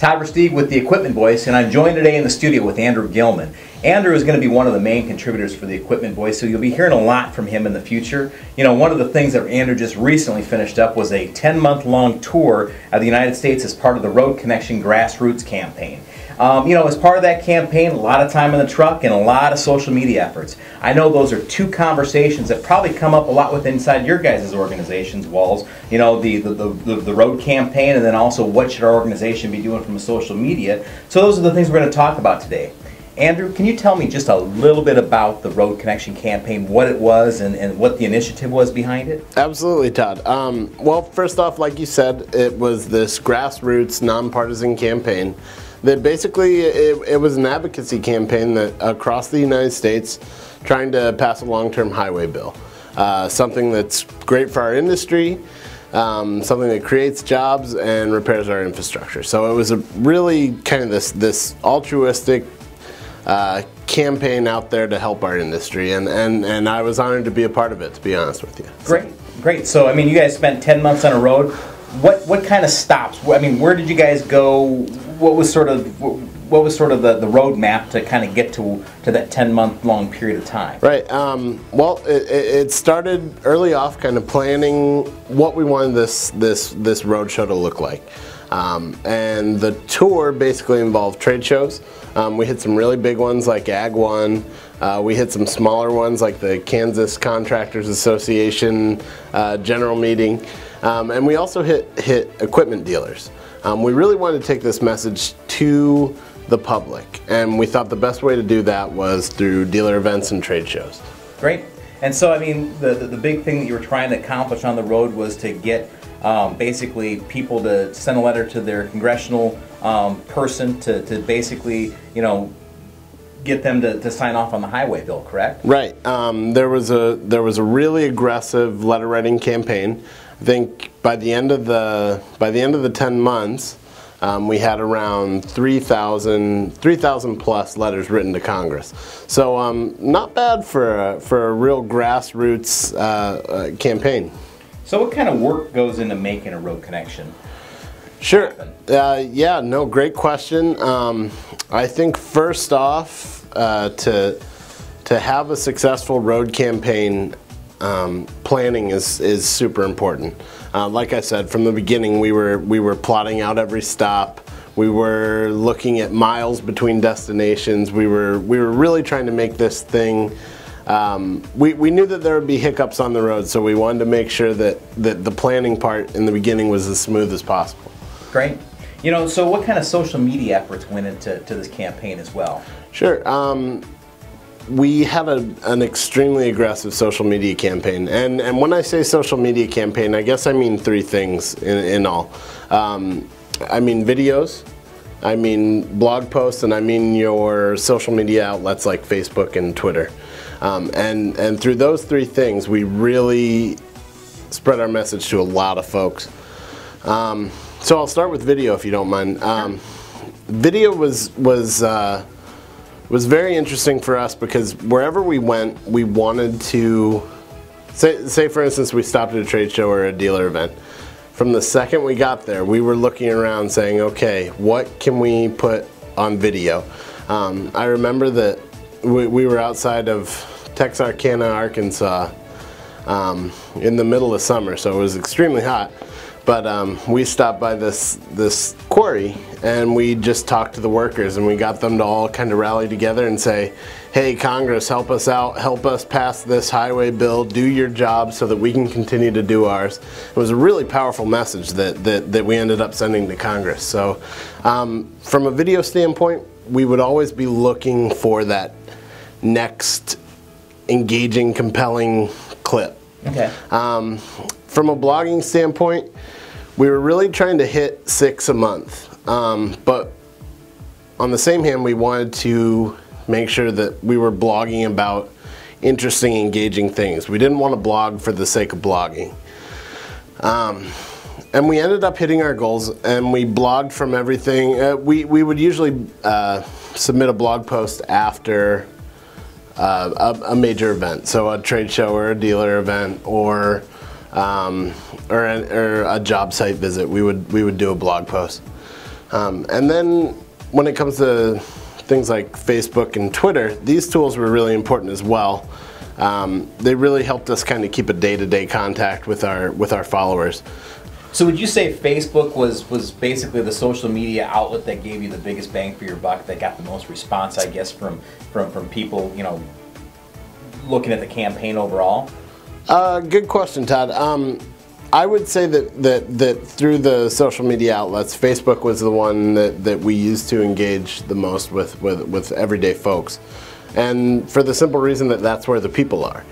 Todd Versteeg with the Equipment Voice, and I'm joined today in the studio with Andrew Gilman. Andrew is going to be one of the main contributors for the Equipment Voice, so you'll be hearing a lot from him in the future. You know, one of the things that Andrew just recently finished up was a 10-month-long tour of the United States as part of the Road Connection Grassroots campaign. You know, as part of that campaign, a lot of time in the truck and a lot of social media efforts. I know those are two conversations that probably come up a lot with inside your guys' organization's walls. You know, the road campaign, and then also what should our organization be doing from a social media. So those are the things we're going to talk about today. Andrew, can you tell me just a little bit about the Road Connection campaign, what it was and what the initiative was behind it? Absolutely, Todd. Well, first off, like you said, it was this grassroots, nonpartisan campaign that basically it was an advocacy campaign that across the United States trying to pass a long-term highway bill. Something that's great for our industry, something that creates jobs and repairs our infrastructure. So it was a really kind of this altruistic campaign out there to help our industry, and I was honored to be a part of it, to be honest with you. Great. So I mean, you guys spent 10 months on a road. What kind of stops? I mean, where did you guys go? What was sort of the roadmap to kind of get to that 10-month long period of time? Right. Well, it started early off, kind of planning what we wanted this road show to look like. And the tour basically involved trade shows. We hit some really big ones like Ag One. We hit some smaller ones like the Kansas Contractors Association General Meeting. And we also hit equipment dealers. We really wanted to take this message to the public, and we thought the best way to do that was through dealer events and trade shows. Great. And so, I mean, the big thing that you were trying to accomplish on the road was to get basically people to send a letter to their congressional person to basically, you know, get them to sign off on the highway bill, correct? Right. There was a really aggressive letter writing campaign. I think by the end of the 10 months, we had around 3,000 plus letters written to Congress. So not bad for a real grassroots campaign. So what kind of work goes into making a road connection? Sure. Yeah. No. Great question. I think first off, to have a successful road campaign, planning is super important. Like I said, from the beginning, we were plotting out every stop. We were looking at miles between destinations. We were really trying to make this thing. We knew that there would be hiccups on the road, so we wanted to make sure that the planning part in the beginning was as smooth as possible. Great. You know, so what kind of social media efforts went into this campaign as well? Sure. We had an extremely aggressive social media campaign, and when I say social media campaign, I guess I mean three things in all. I mean videos, I mean blog posts, and I mean your social media outlets like Facebook and Twitter. And through those three things, we really spread our message to a lot of folks. So I'll start with video, if you don't mind. Video was very interesting for us because wherever we went, we wanted to, say for instance we stopped at a trade show or a dealer event. From the second we got there, we were looking around saying, okay, what can we put on video? I remember that we were outside of Texarkana, Arkansas in the middle of summer, so it was extremely hot. But we stopped by this quarry, and we just talked to the workers, and we got them to all kind of rally together and say, hey, Congress, help us out, help us pass this highway bill, do your job so that we can continue to do ours. It was a really powerful message that we ended up sending to Congress. So from a video standpoint, we would always be looking for that next engaging, compelling clip. Okay. From a blogging standpoint, we were really trying to hit 6 a month, but on the same hand, we wanted to make sure that we were blogging about interesting, engaging things. We didn't want to blog for the sake of blogging. And we ended up hitting our goals, and we blogged from everything. We would usually submit a blog post after a major event, so a trade show or a dealer event or a job site visit. We would do a blog post. And then when it comes to things like Facebook and Twitter, these tools were really important as well. They really helped us kind of keep a day-to-day contact with our followers. So would you say Facebook was basically the social media outlet that gave you the biggest bang for your buck, that got the most response, I guess, from people, you know, looking at the campaign overall? Good question, Todd. I would say that through the social media outlets, Facebook was the one that we used to engage the most with everyday folks. And for the simple reason that that's where the people are.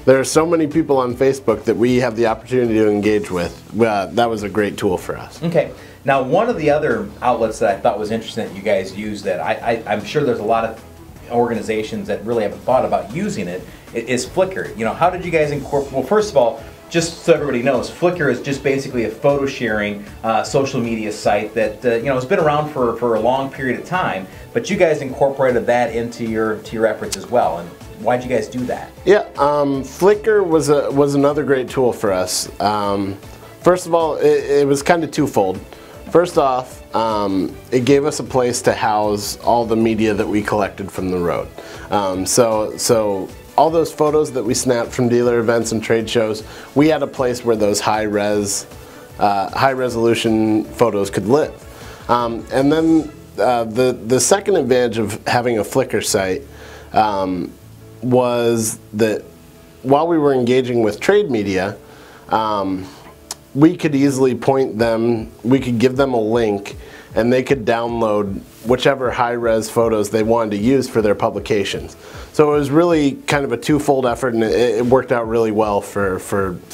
There are so many people on Facebook that we have the opportunity to engage with. That was a great tool for us. Okay. Now, one of the other outlets that I thought was interesting that you guys use, that I'm sure there's a lot of organizations that really haven't thought about using it, is Flickr. You know, how did you guys incorporate? Well, first of all, just so everybody knows, Flickr is just basically a photo sharing social media site that you know, has been around for a long period of time. But you guys incorporated that into your efforts as well. And why'd you guys do that? Yeah, Flickr was another great tool for us. First of all, it was kind of twofold. First off, it gave us a place to house all the media that we collected from the road. So all those photos that we snapped from dealer events and trade shows, we had a place where those high resolution photos could live. And then the second advantage of having a Flickr site was that while we were engaging with trade media, we could easily point them, we could give them a link, and they could download whichever high-res photos they wanted to use for their publications. So it was really kind of a twofold effort, and it worked out really well for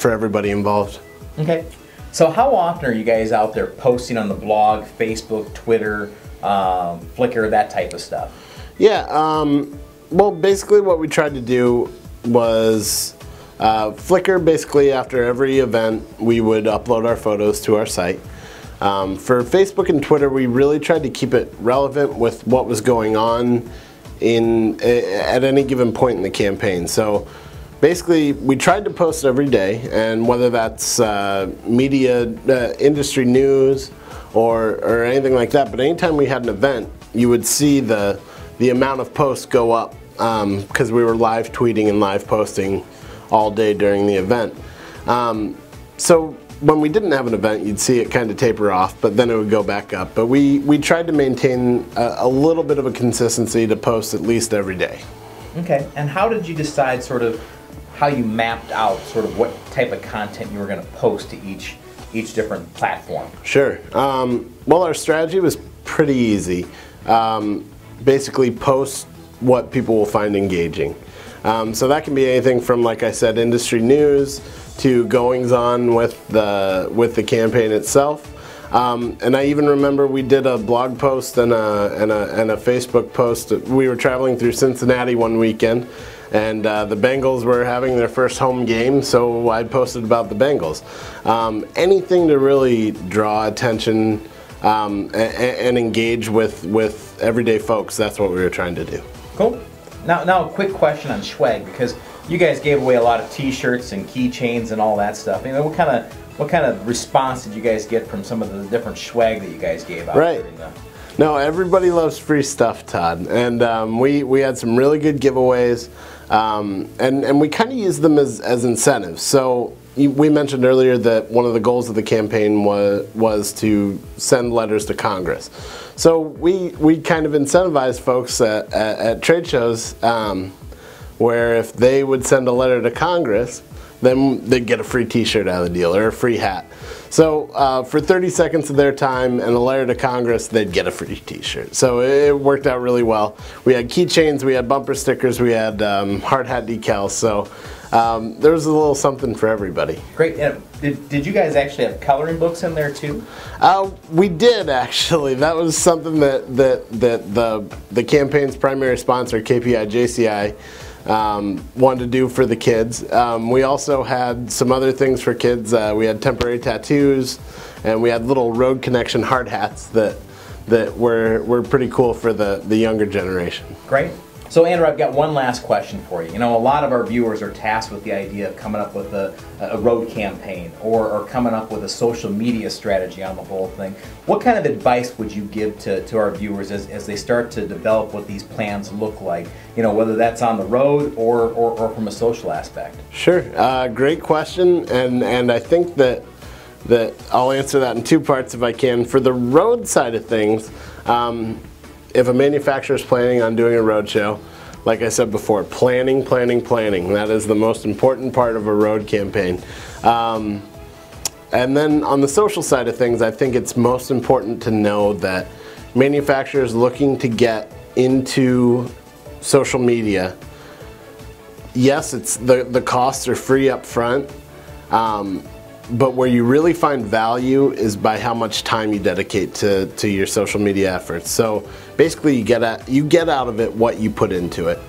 everybody involved. Okay. So how often are you guys out there posting on the blog, Facebook, Twitter, Flickr, that type of stuff? Yeah, well, basically what we tried to do was Flickr, basically after every event, we would upload our photos to our site. For Facebook and Twitter, we really tried to keep it relevant with what was going on at any given point in the campaign. So basically, we tried to post every day, and whether that's media, industry news, or anything like that, but anytime we had an event, you would see the amount of posts go up because we were live tweeting and live posting all day during the event. So when we didn't have an event, you'd see it kind of taper off, but then it would go back up. But we tried to maintain a little bit of a consistency to post at least every day. Okay, and how did you decide sort of how you mapped out sort of what type of content you were going to post to each different platform? Sure. Well, our strategy was pretty easy. Basically post what people will find engaging. So that can be anything from, like I said, industry news to goings-on with the campaign itself. And I even remember we did a blog post and a Facebook post. We were traveling through Cincinnati one weekend, and the Bengals were having their first home game, so I posted about the Bengals. Anything to really draw attention and engage with everyday folks, that's what we were trying to do. Cool. Now a quick question on swag, because you guys gave away a lot of T-shirts and keychains and all that stuff. You know, what kind of response did you guys get from some of the different swag that you guys gave out? Right. No, everybody loves free stuff, Todd, and we had some really good giveaways, and we kind of used them as incentives. So we mentioned earlier that one of the goals of the campaign was to send letters to Congress. So we kind of incentivized folks at trade shows where if they would send a letter to Congress, then they'd get a free T-shirt out of the deal or a free hat. So for 30 seconds of their time and a letter to Congress, they'd get a free T-shirt. So it worked out really well. We had keychains, we had bumper stickers, we had hard hat decals. So there was a little something for everybody. Great. Did you guys actually have coloring books in there too? We did, actually. That was something that the campaign's primary sponsor, KPI-JCI, wanted to do for the kids. We also had some other things for kids. We had temporary tattoos, and we had little road connection hard hats that were pretty cool for the younger generation. Great. So Andrew, I've got one last question for you. You know, a lot of our viewers are tasked with the idea of coming up with a road campaign or coming up with a social media strategy on the whole thing. What kind of advice would you give to our viewers as they start to develop what these plans look like? You know, whether that's on the road or from a social aspect. Sure, great question, and I think that I'll answer that in two parts if I can. For the road side of things, if a manufacturer is planning on doing a road show, like I said before, planning. That is the most important part of a road campaign. And then on the social side of things, I think it's most important to know that manufacturers looking to get into social media, yes, it's the costs are free up front, but where you really find value is by how much time you dedicate to your social media efforts. So basically you get out of it what you put into it.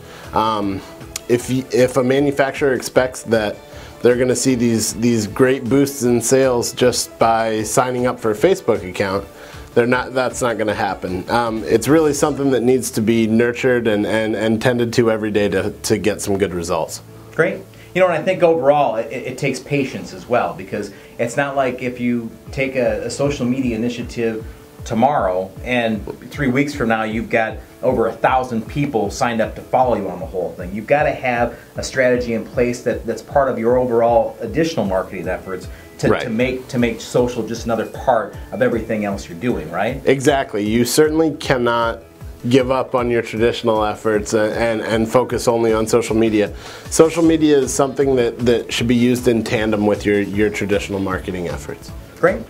If a manufacturer expects that they're going to see these great boosts in sales just by signing up for a Facebook account, that's not going to happen. It's really something that needs to be nurtured and tended to every day to get some good results. Great. You know, and I think overall it takes patience as well, because it's not like if you take a social media initiative tomorrow and 3 weeks from now you've got over 1,000 people signed up to follow you on the whole thing. You've got to have a strategy in place that's part of your overall additional marketing efforts to make social just another part of everything else you're doing, right? Exactly. You certainly cannot give up on your traditional efforts and focus only on social media. Social media is something that should be used in tandem with your traditional marketing efforts. Great.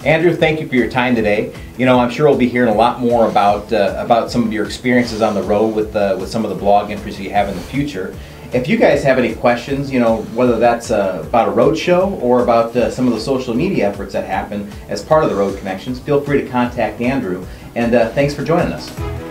Andrew, thank you for your time today. You know, I'm sure we'll be hearing a lot more about some of your experiences on the road with some of the blog entries you have in the future. If you guys have any questions, you know, whether that's about a road show or about some of the social media efforts that happen as part of the Road Connections, feel free to contact Andrew. And thanks for joining us.